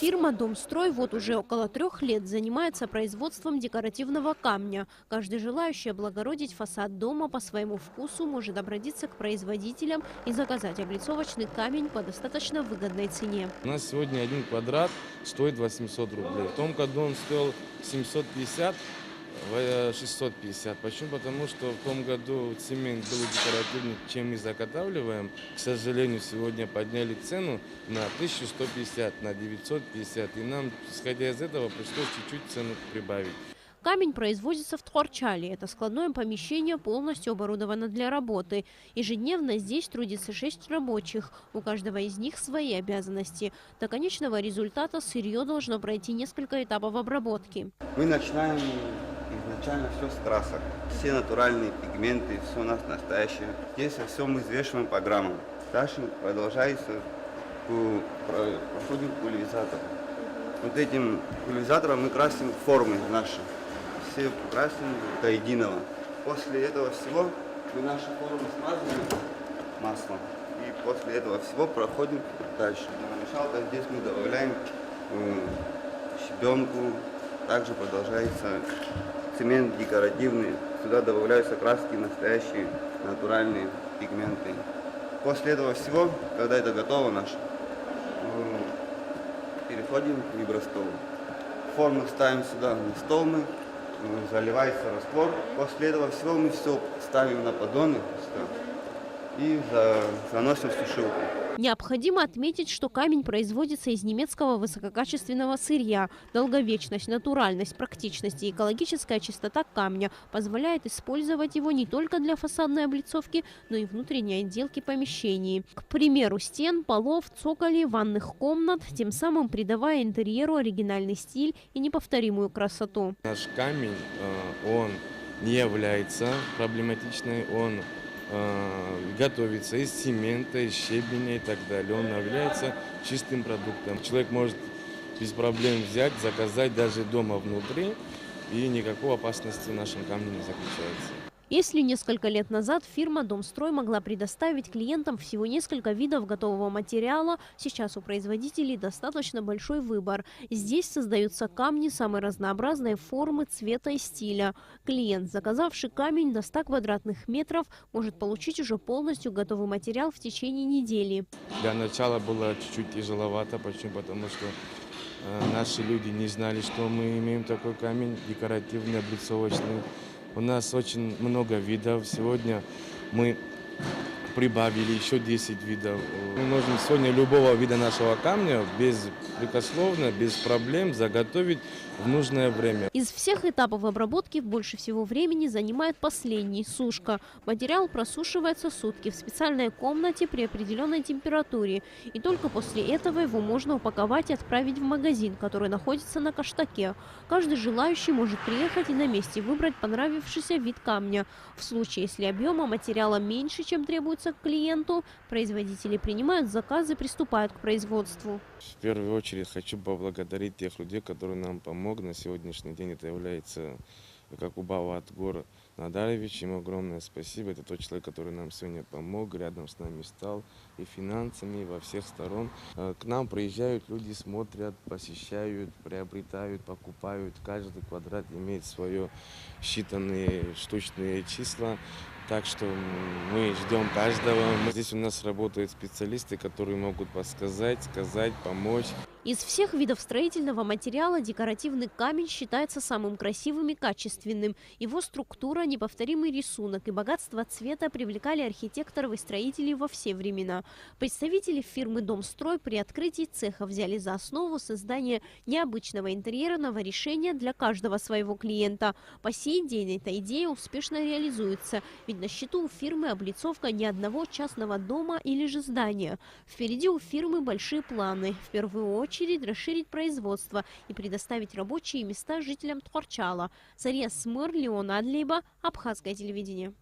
Фирма «Домстрой» вот уже около 3 лет занимается производством декоративного камня. Каждый желающий облагородить фасад дома по своему вкусу может обратиться к производителям и заказать облицовочный камень по достаточно выгодной цене. У нас сегодня 1 квадрат стоит 800 рублей. В том году он стоил 750, 650. Почему? Потому что в том году цемент был декоративный, чем мы заготавливаем. К сожалению, сегодня подняли цену на 1150, на 950. И нам, исходя из этого, пришлось чуть-чуть цену прибавить. Камень производится в Тхорчале. Это складное помещение, полностью оборудовано для работы. Ежедневно здесь трудится 6 рабочих. У каждого из них свои обязанности. До конечного результата сырье должно пройти несколько этапов обработки. Мы начинаем изначально все с красок. Все натуральные пигменты, все у нас настоящее. Здесь все мы взвешиваем по граммам. Дальше продолжается, проходим пульверизатор. Вот этим пульверизатором мы красим формы наши. Все красим до единого. После этого всего мы наши формы смазываем маслом. И после этого всего проходим дальше. На мешалках здесь мы добавляем щебенку. Также продолжается цемент декоративный. Сюда добавляются краски настоящие, натуральные пигменты. После этого всего, когда это готово наше, переходим к вибростолу. Форму ставим сюда на стол, заливается раствор. После этого всего мы все ставим на поддоны и заносим в сушилку. Необходимо отметить, что камень производится из немецкого высококачественного сырья. Долговечность, натуральность, практичность и экологическая чистота камня позволяет использовать его не только для фасадной облицовки, но и внутренней отделки помещений. К примеру, стен, полов, цоколей, ванных комнат, тем самым придавая интерьеру оригинальный стиль и неповторимую красоту. Наш камень, он не является проблематичным, он готовится из цемента, из щебня и так далее. Он является чистым продуктом. Человек может без проблем взять, заказать даже дома внутри, и никакой опасности в нашем камне не заключается. Если несколько лет назад фирма «Домстрой» могла предоставить клиентам всего несколько видов готового материала, сейчас у производителей достаточно большой выбор. Здесь создаются камни самой разнообразной формы, цвета и стиля. Клиент, заказавший камень до 100 квадратных метров, может получить уже полностью готовый материал в течение недели. Для начала было чуть-чуть тяжеловато. Почему? Потому что наши люди не знали, что мы имеем такой камень декоративный, облицовочный. У нас очень много видов. Сегодня мы прибавили еще 10 видов. Мы можем сегодня любого вида нашего камня беспрекословно, без проблем заготовить в нужное время. Из всех этапов обработки больше всего времени занимает последний – сушка. Материал просушивается сутки в специальной комнате при определенной температуре. И только после этого его можно упаковать и отправить в магазин, который находится на Каштаке. Каждый желающий может приехать и на месте выбрать понравившийся вид камня. В случае, если объема материала меньше, чем требуется клиенту, производители принимают заказы и приступают к производству. В первую очередь хочу поблагодарить тех людей, которые нам помогли. На сегодняшний день это является Какубава Атгор Надарович. Ему огромное спасибо. Это тот человек, который нам сегодня помог, рядом с нами стал и финансами, и во всех сторон. К нам приезжают люди, смотрят, посещают, приобретают, покупают. Каждый квадрат имеет свое считанные штучные числа. Так что мы ждем каждого. Здесь у нас работают специалисты, которые могут подсказать, сказать, помочь. Из всех видов строительного материала декоративный камень считается самым красивым и качественным. Его структура, неповторимый рисунок и богатство цвета привлекали архитекторов и строителей во все времена. Представители фирмы «Домстрой» при открытии цеха взяли за основу создание необычного интерьерного решения для каждого своего клиента. По сей день эта идея успешно реализуется, ведь на счету у фирмы облицовка не одного частного дома или же здания. Впереди у фирмы большие планы. В первую очередь расширить производство и предоставить рабочие места жителям Тхорчала. Зария Смыр, Леон Адлейба, Абхазское телевидение.